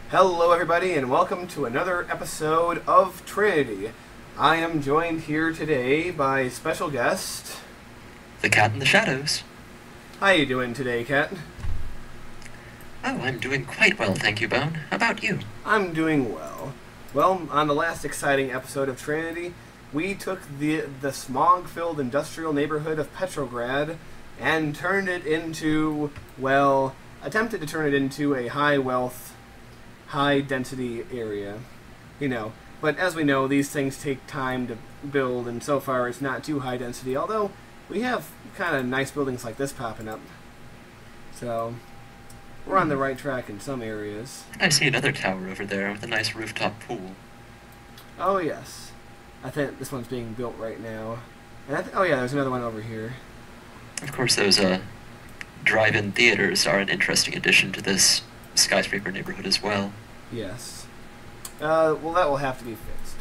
Hello everybody and welcome to another episode of Trinity. I am joined here today by special guest... The Cat in the Shadows. How you doing today, Cat? Oh, I'm doing quite well, thank you, Bone. How about you? I'm doing well. Well, on the last exciting episode of Trinity, we took the smog-filled industrial neighborhood of Petrograd and turned it into, well, attempted to turn it into a high-wealth, high-density area. You know, but as we know, these things take time to build, and so far it's not too high-density, although we have kind of nice buildings like this popping up. So, we're on the right track in some areas. I see another tower over there with a nice rooftop pool. Oh, yes. I think this one's being built right now. And oh, yeah, there's another one over here. Of course, those drive-in theaters are an interesting addition to this skyscraper neighborhood as well. Yes. Well, that will have to be fixed.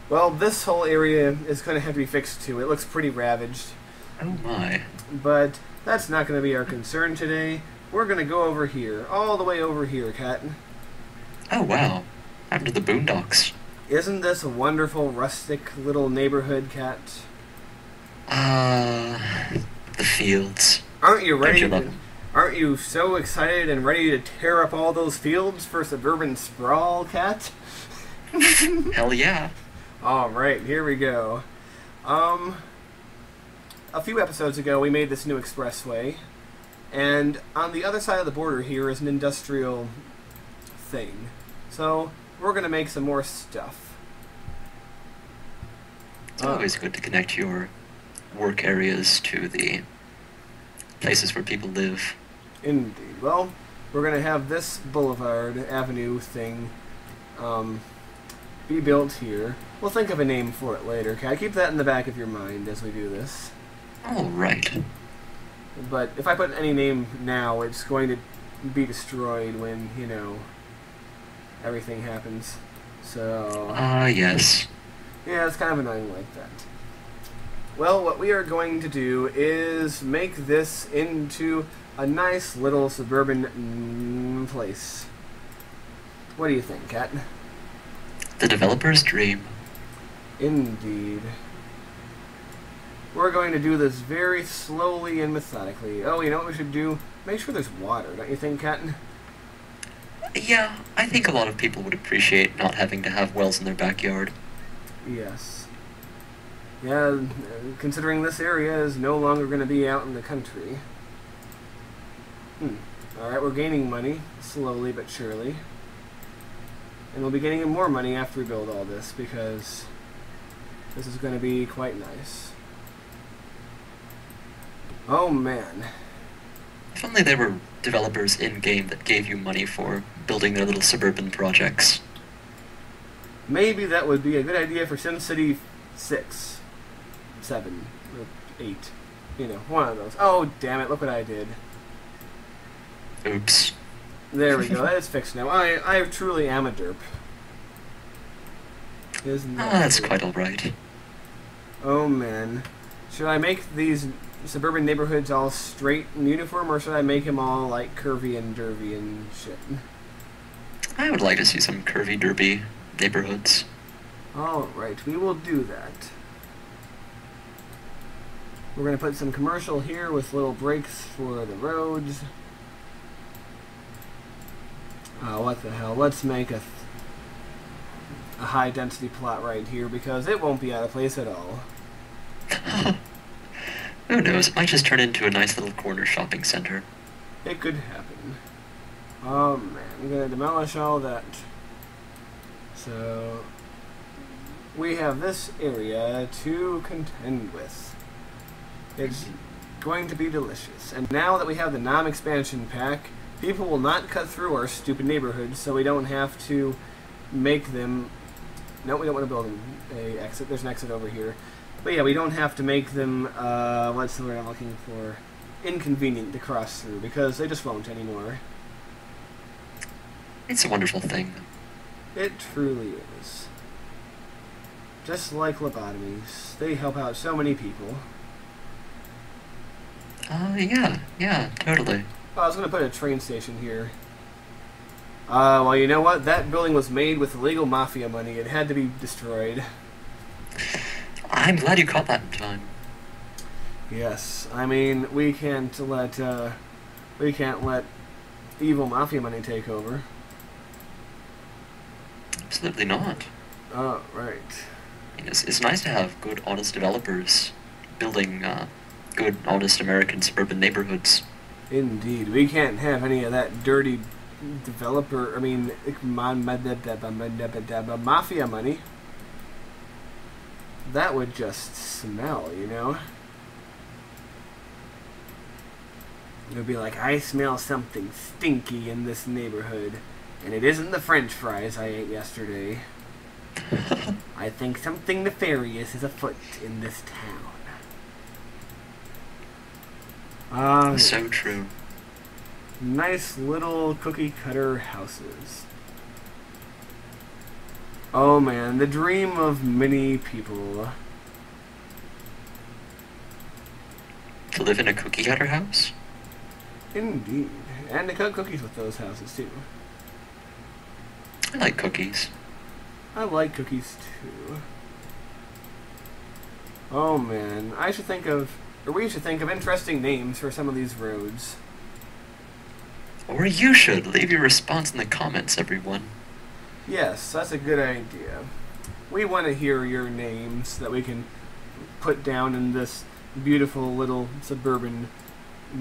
Well, this whole area is going to have to be fixed, too. It looks pretty ravaged. Oh, my. But that's not going to be our concern today. We're going to go over here. All the way over here, Cat. Oh, wow. Out to the boondocks. Isn't this a wonderful, rustic little neighborhood, Cat? The fields. Aren't you ready? Don't you love Aren't you so excited and ready to tear up all those fields for suburban sprawl, Cat? Hell yeah. Alright, here we go. A few episodes ago we made this new expressway, and on the other side of the border here is an industrial thing. So, we're gonna make some more stuff. It's always good to connect your work areas to the places where people live. Indeed. Well, we're going to have this boulevard avenue thing be built here. We'll think of a name for it later. Okay, keep that in the back of your mind as we do this. All right. But if I put any name now, it's going to be destroyed when, you know, everything happens. So... yes. Yeah, it's kind of annoying like that. Well, what we are going to do is make this into a nice little suburban place. What do you think, Cat? The developer's dream. Indeed. We're going to do this very slowly and methodically. Oh, you know what we should do? Make sure there's water, don't you think, Cat? Yeah, I think a lot of people would appreciate not having to have wells in their backyard. Yes. Yeah, considering this area is no longer going to be out in the country. Alright, we're gaining money, slowly but surely. And we'll be getting more money after we build all this, because this is going to be quite nice. Oh man. If only there were developers in-game that gave you money for building their little suburban projects. Maybe that would be a good idea for SimCity 6, 7, or 8. You know, one of those. Oh, damn it, look what I did. Oops. There we go, that is fixed now. I truly am a derp. Isn't that That's true? quite alright. Oh man. Should I make these suburban neighborhoods all straight and uniform, or should I make them all like curvy and dervy and shit? I would like to see some curvy derby neighborhoods. Alright, we will do that. We're going to put some commercial here with little breaks for the roads. Oh, what the hell. Let's make a high-density plot right here, because it won't be out of place at all. Who knows, it might just turn into a nice little corner shopping center. It could happen. Oh man, I'm going to demolish all that. So, we have this area to contend with. It's going to be delicious. And now that we have the NOM expansion pack, people will not cut through our stupid neighborhoods, so we don't have to make them... No, we don't want to build a exit. There's an exit over here. But yeah, we don't have to make them, what's the word I'm looking for? Inconvenient to cross through, because they just won't anymore. It's a wonderful thing. It truly is. Just like lobotomies. They help out so many people. Yeah, totally. Oh, I was going to put a train station here. Well, you know what? That building was made with illegal mafia money. It had to be destroyed. I'm glad you caught that in time. Yes, I mean, we can't let evil mafia money take over. Absolutely not. Oh, right. I mean, it's nice to have good, honest developers building good, honest American suburban neighborhoods. Indeed, we can't have any of that dirty developer. I mean, mafia money. That would just smell, you know. It would be like, I smell something stinky in this neighborhood, and it isn't the French fries I ate yesterday. I think something nefarious is afoot in this town. So true. Nice little cookie cutter houses. Oh man, the dream of many people. To live in a cookie cutter house? Indeed. And to cut cookies with those houses too. I like cookies. I like cookies too. Oh man, we should think of interesting names for some of these roads. Or you should. Leave your response in the comments, everyone. Yes, that's a good idea. We want to hear your names that we can put down in this beautiful little suburban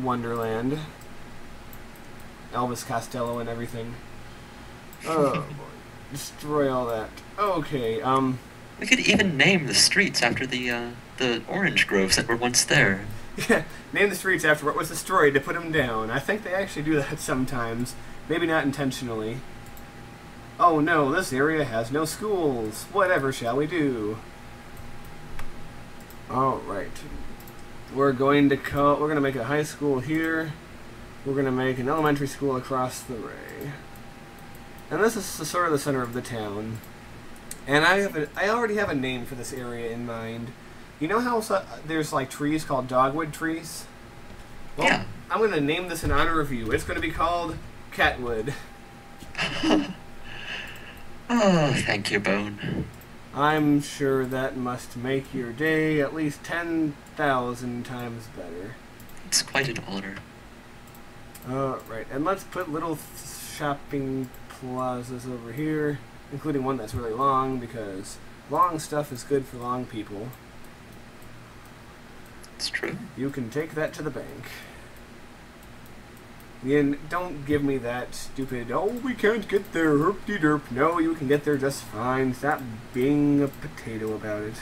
wonderland. Elvis Costello and everything. Oh boy. Destroy all that. Okay, We could even name the streets after the orange groves that were once there. Yeah, name the streets after what was destroyed to put them down. I think they actually do that sometimes. Maybe not intentionally. Oh no, this area has no schools. Whatever shall we do? Alright. We're going to make a high school here. We're going to make an elementary school across the way. And this is sort of the center of the town. And I already have a name for this area in mind. You know how there's like trees called dogwood trees? Well, Yeah. I'm going to name this in honor of you. It's going to be called Catwood. Oh, thank you, Bone. I'm sure that must make your day at least 10,000 times better. It's quite an honor. Right, and let's put little shopping plazas over here, including one that's really long, because long stuff is good for long people. It's true. You can take that to the bank. And don't give me that stupid, oh, we can't get there, herp-de-derp. No, you can get there just fine. Stop being a potato about it.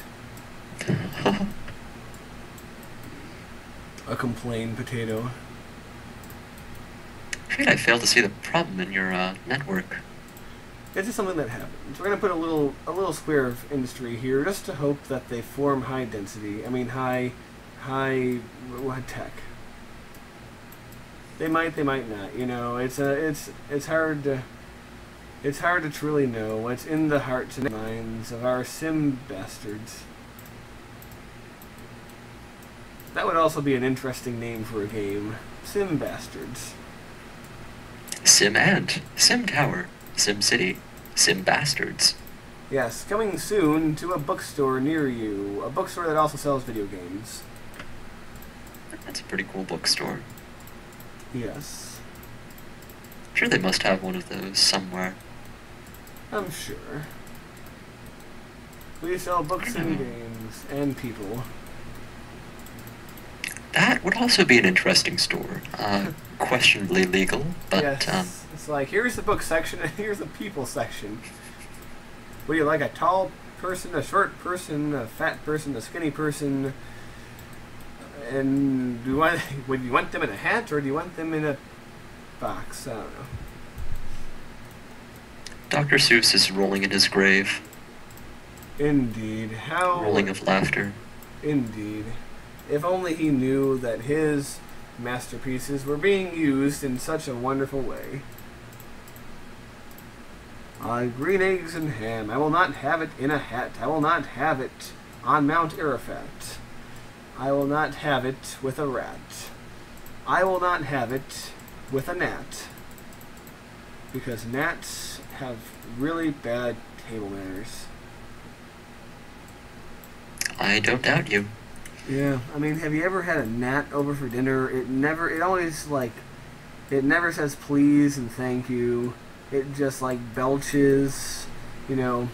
A complain potato. Afraid I failed to see the problem in your network. It's just something that happens. We're gonna put a little square of industry here, just to hope that they form high density. I mean high tech. They might not. You know, it's hard to truly know what's in the hearts and minds of our sim bastards. That would also be an interesting name for a game. Sim bastards. Sim Ant, Sim Tower, Sim City, Sim Bastards. Yes, coming soon to a bookstore near you. A bookstore that also sells video games. That's a pretty cool bookstore. Yes. I'm sure they must have one of those somewhere. I'm sure. We sell books and games and people. That would also be an interesting store. Questionably legal, but yes. It's like, here's the book section and here's the people section. Would you like a tall person, a short person, a fat person, a skinny person? And would you want them in a hat or do you want them in a box? I don't know. Dr. Seuss is rolling in his grave. Indeed. How... Rolling of laughter. Indeed. If only he knew that his masterpieces were being used in such a wonderful way. Green eggs and ham. I will not have it in a hat. I will not have it on Mount Arafat. I will not have it with a rat. I will not have it with a gnat. because gnats have really bad table manners. I don't doubt you. Yeah, I mean, have you ever had a gnat over for dinner? It never says please and thank you. It just, like, belches, you know.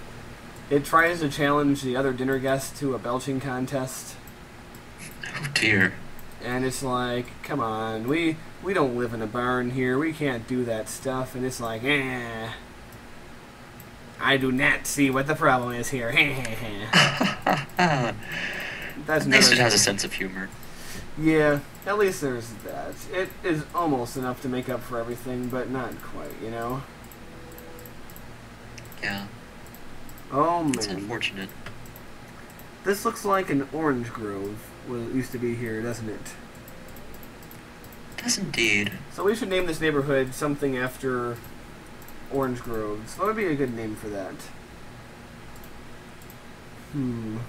It tries to challenge the other dinner guests to a belching contest. Oh dear. And it's like, come on, we don't live in a barn here. We can't do that stuff. And it's like, I do not see what the problem is here. That's At least it has a sense of humor. Yeah, at least there's that. It is almost enough to make up for everything, but not quite, you know? Yeah. Oh, man. It's unfortunate. This looks like an orange grove used to be here, doesn't it? It does indeed. So we should name this neighborhood something after orange groves. What would be a good name for that? An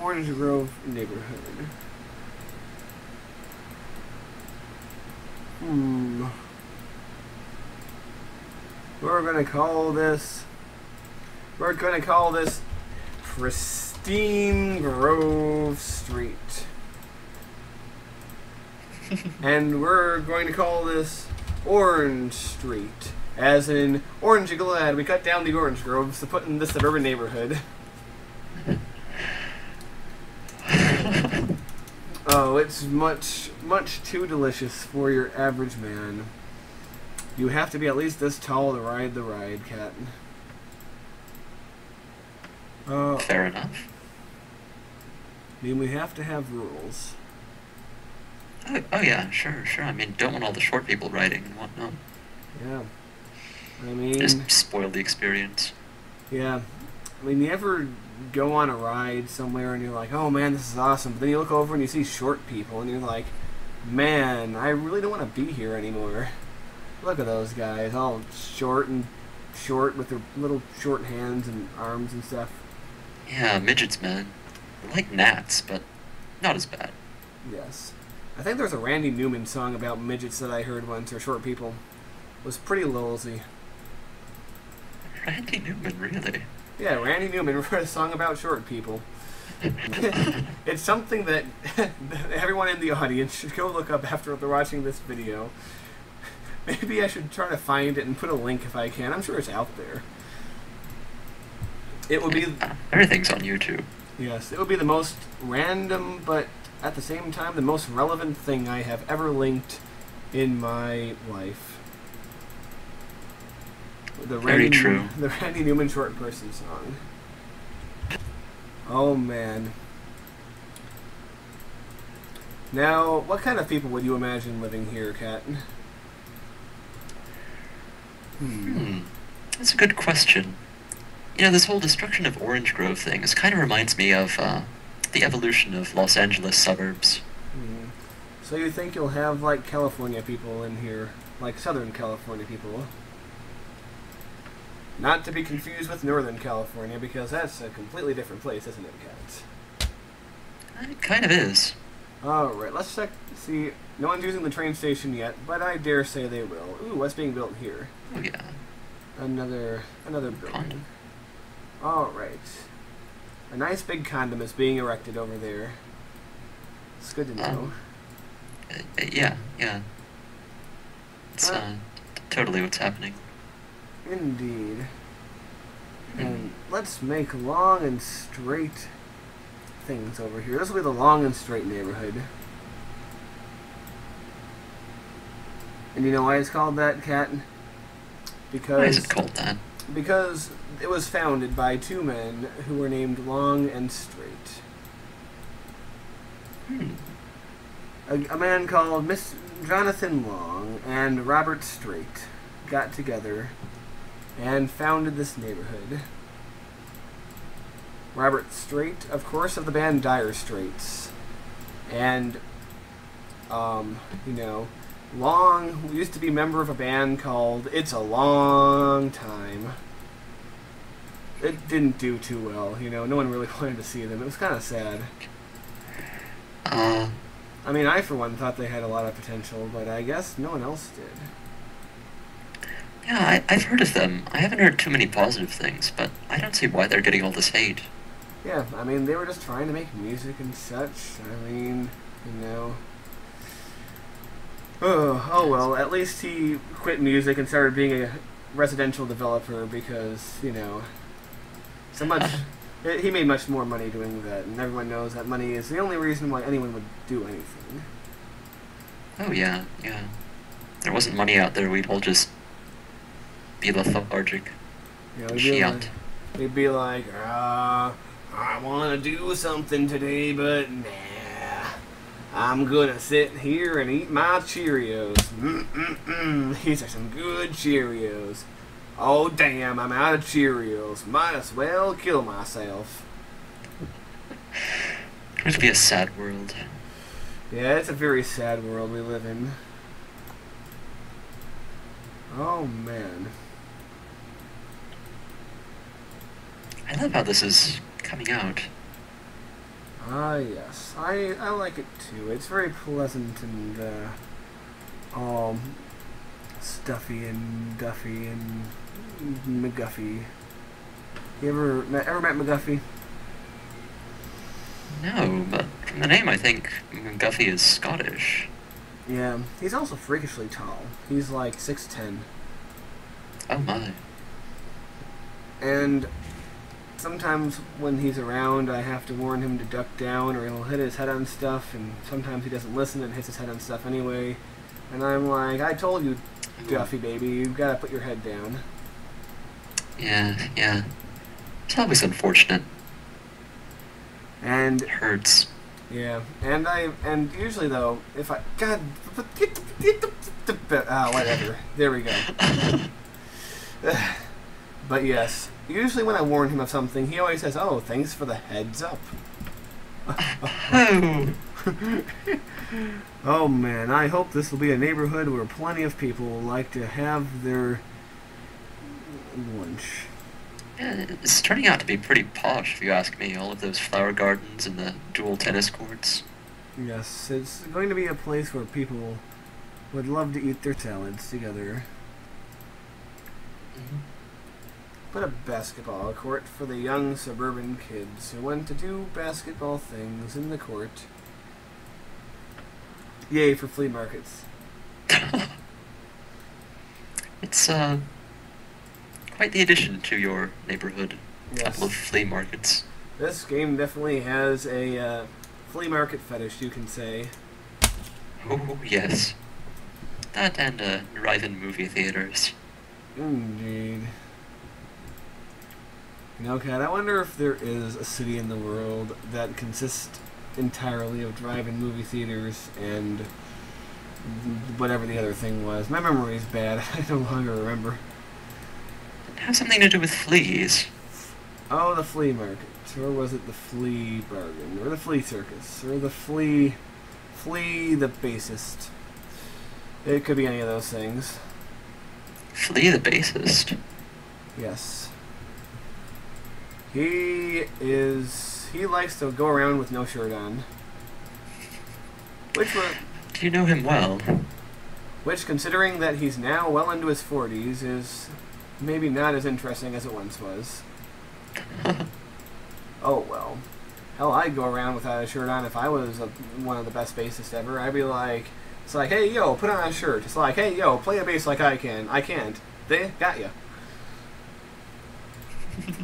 orange grove neighborhood. We're gonna call this Pristine Grove Street. And we're going to call this Orange Street. As in, orange and glad we cut down the orange groves to put in this suburban neighborhood. Oh, it's much, much too delicious for your average man. You have to be at least this tall to ride the ride, Cat. Fair enough. I mean, we have to have rules. Oh yeah, sure. I mean, don't want all the short people riding and whatnot. Yeah. I mean... Just spoil the experience. Yeah. I mean, you ever go on a ride somewhere and you're like, oh man, this is awesome. But then you look over and you see short people and you're like, man, I really don't want to be here anymore. Look at those guys, all short with their little short hands and arms and stuff. Yeah, midgets, man. They're like gnats, but not as bad. Yes. I think there's a Randy Newman song about midgets that I heard once, or short people. It was pretty lulzy. Randy Newman, really? Yeah, Randy Newman wrote a song about short people. It's something that everyone in the audience should go look up after they're watching this video. Maybe I should try to find it and put a link if I can. I'm sure it's out there. It would be... Everything's on YouTube. Yes, it would be the most random, but at the same time, the most relevant thing I have ever linked in my life. Very true. The Randy Newman short person song. Oh, man. Now, what kind of people would you imagine living here, Kat? That's a good question. You know, this whole destruction of Orange Grove thing, this kind of reminds me of the evolution of Los Angeles suburbs. So you think you'll have, like, California people in here? Like Southern California people? Not to be confused with Northern California, because that's a completely different place, isn't it, Kat? It kind of is. Alright, let's check, see, no one's using the train station yet, but I dare say they will. Ooh, what's being built here? Oh yeah. Another building. Condom. Alright. A nice big condom is being erected over there. It's good to know. Yeah. It's totally what's happening. Indeed. And let's make long and straight things over here. This will be the long and straight neighborhood. And you know why it's called that, Cat? Because... Why is it called that? Because it was founded by two men who were named Long and Straight. A man called Jonathan Long and Robert Straight got together and founded this neighborhood. Robert Straight, of course, of the band Dire Straits. And, you know, Long used to be a member of a band called It's a Long Time. It didn't do too well, you know, no one really wanted to see them. It was kind of sad. I mean, I, for one, thought they had a lot of potential, but I guess no one else did. Yeah, I've heard of them. I haven't heard too many positive things, but I don't see why they're getting all this hate. Yeah, I mean, they were just trying to make music and such. I mean, you know. Oh well, at least he quit music and started being a residential developer because, you know, so much. He made much more money doing that, and everyone knows that money is the only reason why anyone would do anything. Oh yeah, yeah. If there wasn't money out there, we'd all just be lethargic. You know, he'd be like, I want to do something today, but nah. I'm gonna sit here and eat my Cheerios. These are some good Cheerios. Oh damn, I'm out of Cheerios. Might as well kill myself. It must be a sad world. Yeah, it's a very sad world we live in. Oh man. I love how this is coming out. Ah, yes. I like it too. It's very pleasant and, stuffy and duffy and McGuffy. You ever met McGuffy? No, but from the name I think McGuffey is Scottish. Yeah, he's also freakishly tall. He's like 6'10". Oh my. And sometimes when he's around, I have to warn him to duck down or he'll hit his head on stuff, and sometimes he doesn't listen and hits his head on stuff anyway. And I'm like, I told you, Duffy baby, you've got to put your head down. Yeah, yeah. It's always unfortunate. And it hurts. Yeah, and usually though, if I whatever. There we go. But yes, usually when I warn him of something, he always says, "Oh, thanks for the heads up." Oh. Oh man, I hope this will be a neighborhood where plenty of people will like to have their lunch. Yeah, it's turning out to be pretty posh, if you ask me. All of those flower gardens and the dual tennis courts. Yes, it's going to be a place where people would love to eat their salads together. Mm-hmm. Put a basketball court for the young suburban kids who want to do basketball things in the court. Yay for flea markets. It's, quite the addition to your neighborhood. Yes. Couple of flea markets. This game definitely has a flea market fetish, you can say. Oh, yes. That and, drive-in movie theaters. Indeed. You know, Kat, I wonder if there is a city in the world that consists entirely of drive-in movie theaters and whatever the other thing was. My memory is bad. I no longer remember. It has something to do with fleas. Oh, the flea market. Or was it the flea bargain? Or the flea circus? Or the flea the bassist? It could be any of those things. Flea the bassist? Yes. He likes to go around with no shirt on. Do you know him well? Which, considering that he's now well into his 40s, is maybe not as interesting as it once was. Oh well. Hell, I'd go around without a shirt on if I was one of the best bassists ever. I'd be like, it's like, hey yo, put on a shirt. It's like, hey yo, play a bass like I can. I can't. They got ya.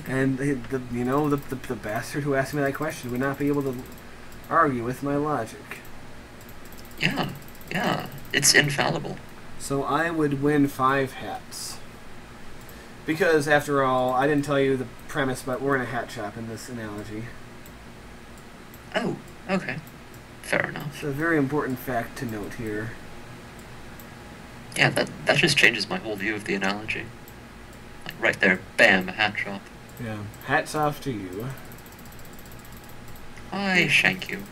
And the bastard who asked me that question would not be able to argue with my logic. Yeah, it's infallible. So I would win 5 hats. Because, after all, I didn't tell you the premise, but we're in a hat shop in this analogy. Oh, okay. Fair enough. It's a very important fact to note here. Yeah, that just changes my whole view of the analogy. Like, right there, bam, a hat shop. Yeah, hats off to you. Why, shank you.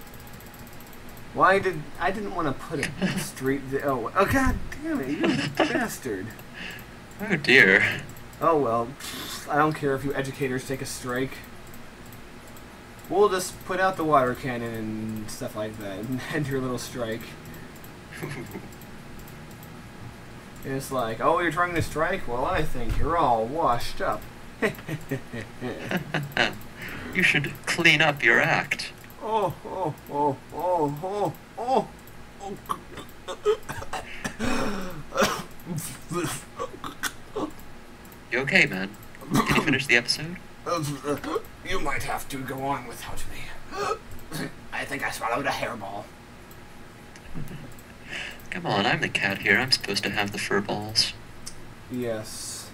I didn't want to put it straight... Oh, god damn it, you bastard. Oh dear. Oh well, I don't care if you educators take a strike. We'll just put out the water cannon and stuff like that and end your little strike. It's like, oh, you're trying to strike? Well, I think you're all washed up. You should clean up your act. Oh, oh, oh, oh, oh, oh. You okay, man? Can you finish the episode? You might have to go on without me. I think I swallowed a hairball. Come on, I'm the cat here. I'm supposed to have the fur balls. Yes.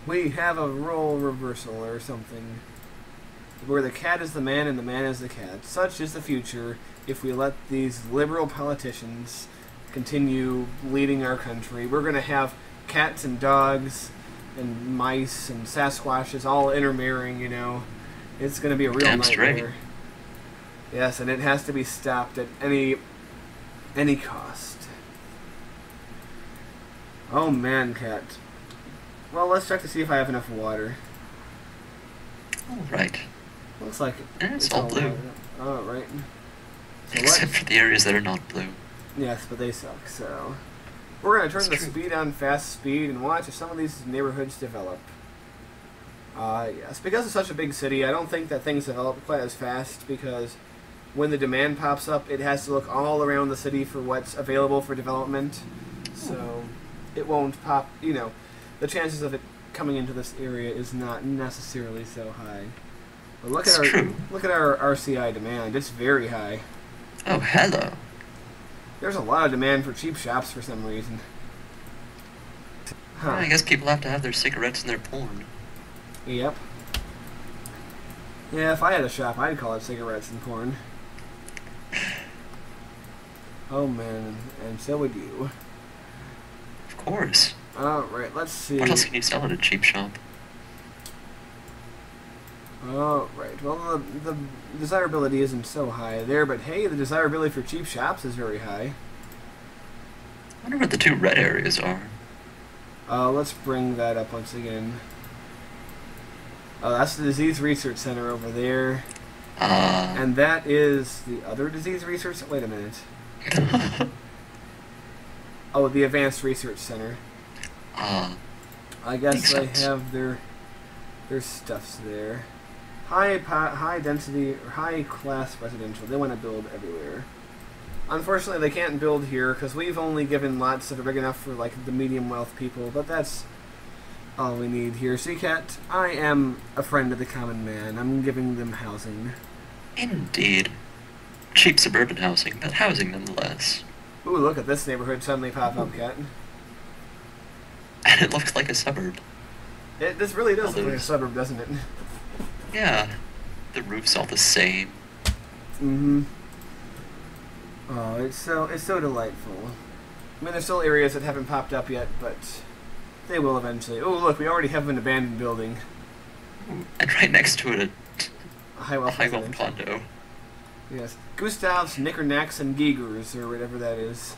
We have a role reversal or something. Where the cat is the man and the man is the cat. Such is the future if we let these liberal politicians continue leading our country. We're going to have cats and dogs and mice and Sasquatches all intermarrying, you know. It's going to be a real Damn nightmare. straight. Yes, and it has to be stopped at any cost. Oh man, cat. Well, let's check to see if I have enough water. Alright. Looks like It's all blue. Oh, right. So Except for the areas that are not blue. Yes, but they suck, so... We're going to turn the speed on fast speed and watch if some of these neighborhoods develop. Yes, because it's such a big city, I don't think that things develop quite as fast, because when the demand pops up, it has to look all around the city for what's available for development. So, it won't pop, you know, the chances of it coming into this area is not necessarily so high. But look at our RCI demand. It's very high. Oh, hello. There's a lot of demand for cheap shops for some reason. Huh. Yeah, I guess people have to have their cigarettes and their porn. Yep. Yeah, if I had a shop, I'd call it cigarettes and porn. Oh man, and so would you. Of course. Alright, let's see. What else can you sell at a cheap shop? Alright, well the desirability isn't so high there, but hey, the desirability for cheap shops is very high. I wonder what the two red areas are. Let's bring that up once again. Oh, that's the Disease Research Center over there. And that is the other Disease Research... Wait a minute. Oh, the Advanced Research Center. I guess they have their stuffs there. High density, or high class residential. They want to build everywhere. Unfortunately, they can't build here because we've only given lots that are big enough for like the medium wealth people. But that's all we need here. See, Cat, I am a friend of the common man. I'm giving them housing. Indeed. Cheap suburban housing, but housing nonetheless. Ooh, look at this neighborhood suddenly pop up, Cat. And it looks like a suburb. This really does look like a suburb, doesn't it? Yeah. The roof's all the same. Mm-hmm. Oh, it's so delightful. I mean, there's still areas that haven't popped up yet, but they will eventually. Oh, look, we already have an abandoned building. And right next to it, A high-wealth condo. Yes. Gustav's Knickerknacks and Giegers, or whatever that is.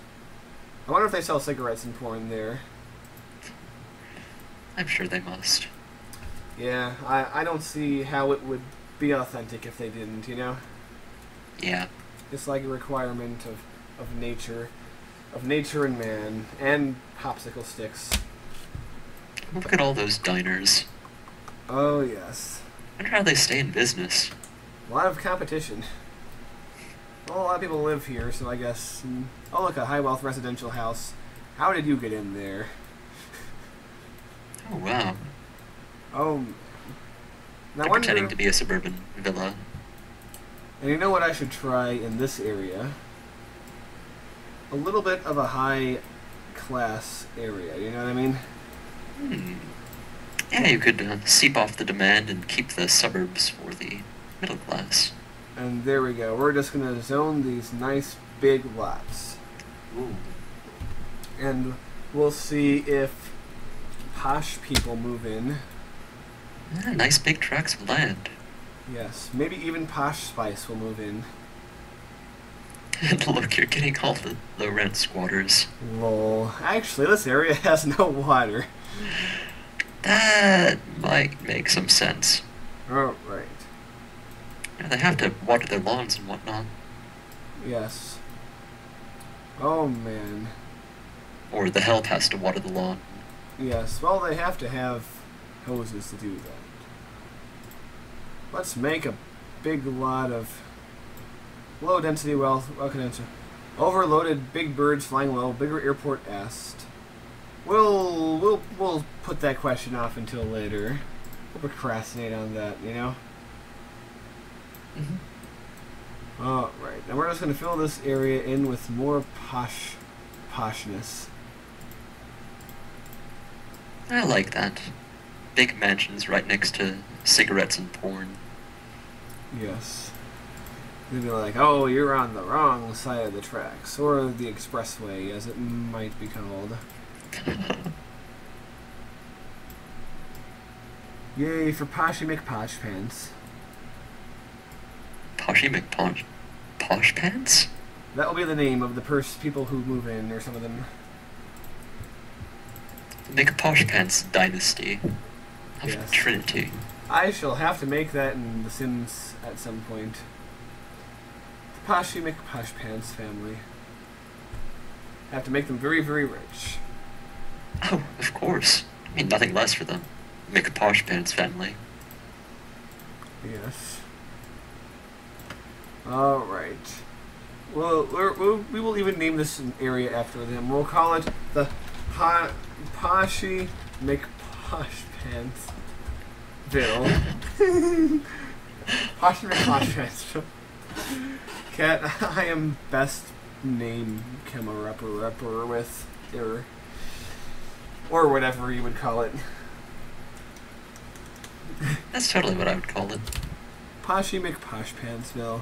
I wonder if they sell cigarettes and porn there. I'm sure they must. Yeah, I don't see how it would be authentic if they didn't, you know? Yeah. It's like a requirement of nature and man, and popsicle sticks. Look at all those diners. Oh, yes. I wonder how they stay in business. A lot of competition. Well, a lot of people live here, so I guess... Oh, look, a high-wealth residential house. How did you get in there? Oh, wow. Oh... They're pretending to be a suburban villa. And you know what I should try in this area? A little bit of a high-class area, you know what I mean? Yeah, you could seep off the demand and keep the suburbs for the middle class. And there we go. We're just going to zone these nice big lots. Ooh. And we'll see if Posh people move in. Yeah, nice big tracts of land. Yes, maybe even Posh Spice will move in. And look, you're getting all the low-rent squatters. Lol. Actually, this area has no water. That might make some sense. Oh, right. Yeah, they have to water their lawns and whatnot. Yes. Oh, man. Or the help has to water the lawn. Yes, well, they have to have hoses to do that. Let's make a big lot of low density well condenser. Overloaded big birds flying low, bigger airport asked. We'll put that question off until later. We'll procrastinate on that, you know? Alright, and we're just gonna fill this area in with more poshness. I like that. Big mansions right next to cigarettes and porn. Yes. They'd be like, oh, you're on the wrong side of the tracks, or the expressway, as it might be called. Yay for Poshy McPosh Pants. Poshy McPosh Posh Pants? That will be the name of the people who move in, or some of them. The McPosh Pants dynasty of Yes. Trinity. I shall have to make that in The Sims at some point. The Poshy McPosh Pants family. Have to make them very, very rich. Oh, of course. I mean, nothing less for them. McPosh Pants family. Yes. Alright. Well, we will even name this an area after them. We'll call it the Poshy McPosh Pants Ville. Poshy McPosh Pants. Cat, I am best name Kemmerupper with or whatever you would call it. That's totally what I would call it. Poshy McPosh Pantsville.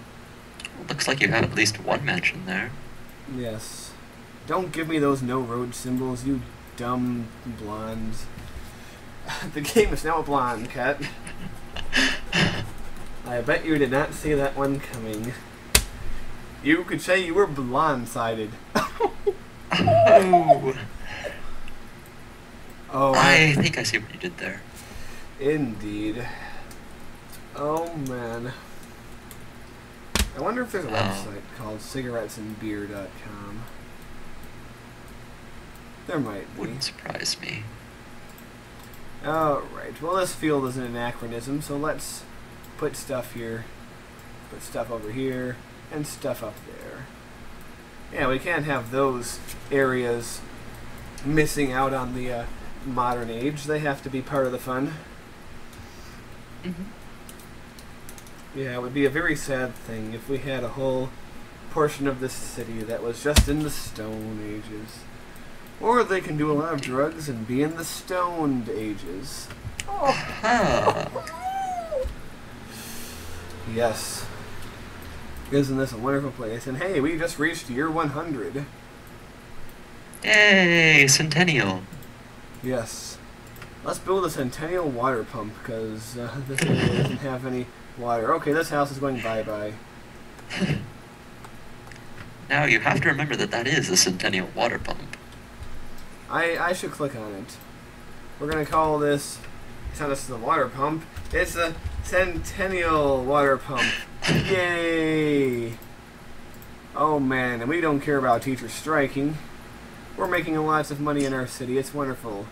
Looks like you have at least one mansion there. Yes. Don't give me those no road symbols, you dumb blondes. The game is now a blonde, Cat. I bet you did not see that one coming. You could say you were blonde-sided. Oh. Oh, I think I see what you did there. Indeed. Oh, man. I wonder if there's a website called cigarettesandbeer.com. There might be. Wouldn't surprise me. Alright, well this field is an anachronism, so let's put stuff here, put stuff over here, and stuff up there. Yeah, we can't have those areas missing out on the modern age. They have to be part of the fun. Yeah, it would be a very sad thing if we had a whole portion of this city that was just in the Stone Ages. Or they can do a lot of drugs and be in the Stoned Ages. Yes. Isn't this a wonderful place? And hey, we just reached year 100. Yay, Centennial. Yes. Let's build a Centennial water pump, because this area doesn't have any water. Okay, this house is going bye-bye. Now you have to remember that that is a Centennial water pump. I should click on it. We're going to call this, it's not just the water pump, it's a Centennial water pump. Yay! Oh man, and we don't care about teachers striking. We're making lots of money in our city, it's wonderful.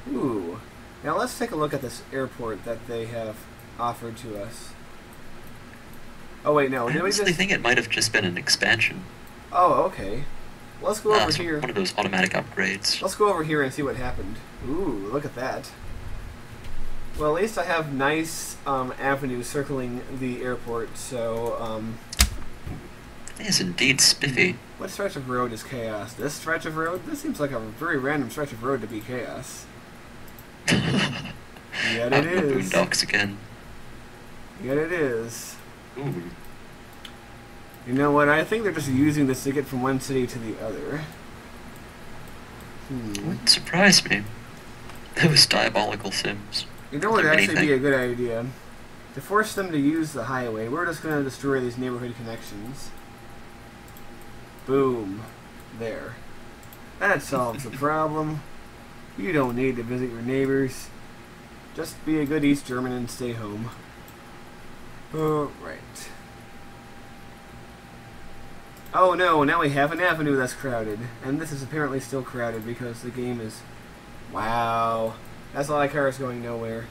Ooh. Now let's take a look at this airport that they have offered to us. Oh wait, no, I did we honestly just... think it might have just been an expansion. Oh, okay. Let's go over here. One of those automatic upgrades. Let's go over here and see what happened. Ooh, look at that. Well, at least I have nice avenues circling the airport, so, It is indeed spiffy. What stretch of road is chaos? This stretch of road? This seems like a very random stretch of road to be chaos. Yet it is. Boondocks again. Yet it is. Ooh. You know what? I think they're just using this to get from one city to the other. Wouldn't surprise me. Those diabolical Sims. You know what would actually be a good idea? To force them to use the highway, we're just going to destroy these neighborhood connections. Boom. There. That solves the problem. You don't need to visit your neighbors. Just be a good East German and stay home. Alright. Oh no, now we have an avenue that's crowded. And this is apparently still crowded because the game is... Wow. That's a lot of cars going nowhere.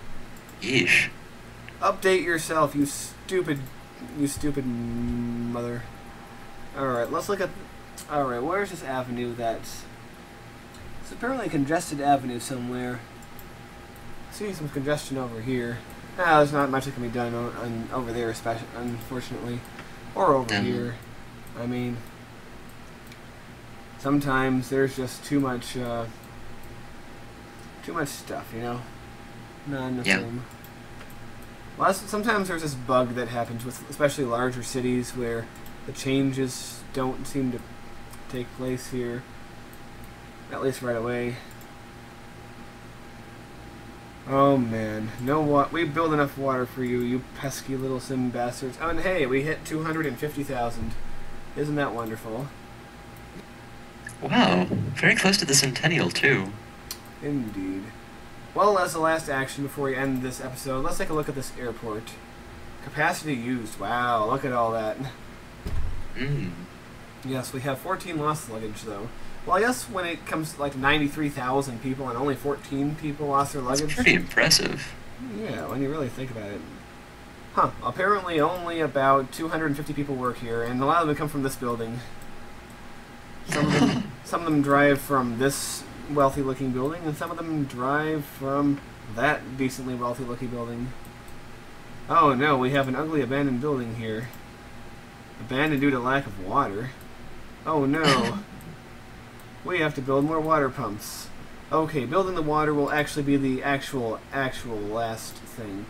Yeesh. Update yourself, you stupid mother. Alright, let's look at... Alright, where's this avenue that's... It's apparently a congested avenue somewhere. See some congestion over here. There's not much that can be done over there, especially, unfortunately. Or over here. I mean... Sometimes there's just too much stuff, you know? Not enough room. Well, sometimes there's this bug that happens with especially larger cities where the changes don't seem to take place here. At least right away. Oh man, we build enough water for you, you pesky little sim bastards. Oh, and hey, we hit 250,000. Isn't that wonderful? Wow, very close to the centennial too. Indeed. Well, as the last action before we end this episode, let's take a look at this airport. Capacity used. Wow, look at all that. Yes, we have 14 lost luggage, though. Well, I guess when it comes to like 93,000 people and only 14 people lost their luggage... That's pretty impressive. Yeah, when you really think about it. Huh, apparently only about 250 people work here, and a lot of them come from this building. Some of them drive from this wealthy-looking building, and some of them drive from that decently wealthy-looking building. Oh no, we have an ugly abandoned building here. Abandoned due to lack of water. Oh no. We have to build more water pumps. Okay, building the water will actually be the actual last thing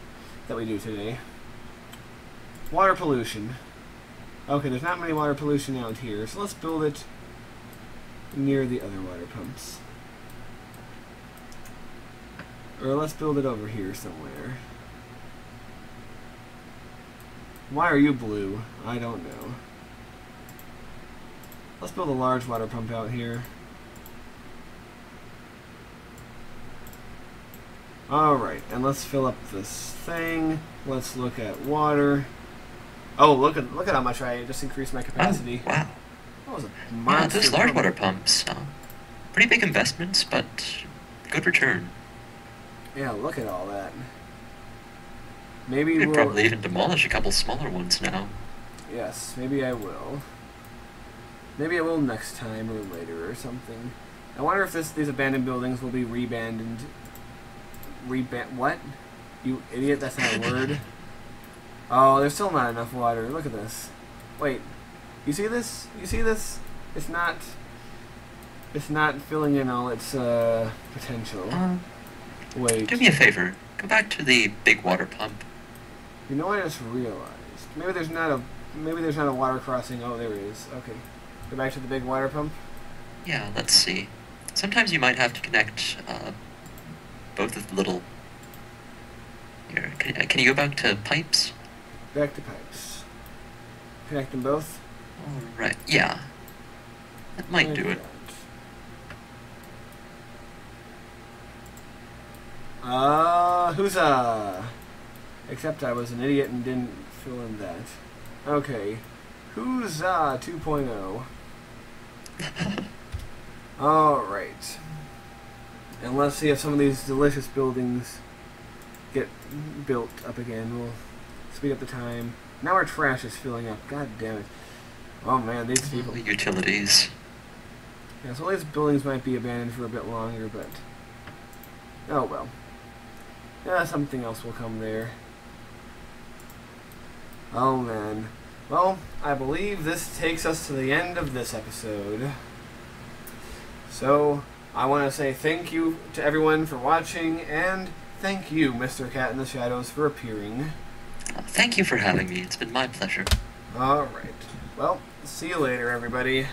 that we do today. Water pollution. Okay, there's not many water pollution out here, so let's build it near the other water pumps. Or let's build it over here somewhere. Why are you blue? I don't know. Let's build a large water pump out here. Alright, and let's fill up this thing. Let's look at water. Oh, look at how much I just increased my capacity. Oh, wow. That was a monster. Yeah, those large water pumps. Pretty big investments, but good return. Yeah, look at all that. Maybe You'd we'll... probably even demolish a couple smaller ones now. Yes, maybe I will. Maybe I will next time or later or something. I wonder if these abandoned buildings will be rebandoned. What? You idiot, that's not a word. Oh, there's still not enough water. Look at this. Wait. You see this? You see this? It's not filling in all its potential. Wait. Do me a favor. Go back to the big water pump. You know what I just realized? Maybe there's not a water crossing. Oh, there it is. Okay. Go back to the big water pump. Yeah, let's see. Sometimes you might have to connect both of the little... Here, can you go back to pipes? Back to pipes. Connect them both? Alright, yeah. That might do it. Huzzah! Except I was an idiot and didn't fill in that. Okay. Huzzah 2.0. Alright. And let's see if some of these delicious buildings get built up again. We'll speed up the time. Now our trash is filling up. God damn it. Oh man, these people... The utilities. Yeah, so all these buildings might be abandoned for a bit longer, but... Oh well. Yeah, something else will come there. Oh man. Well, I believe this takes us to the end of this episode. So, I want to say thank you to everyone for watching, and thank you, Mr. Cat in the Shadows, for appearing. Thank you for having me. It's been my pleasure. Alright. Well, see you later, everybody.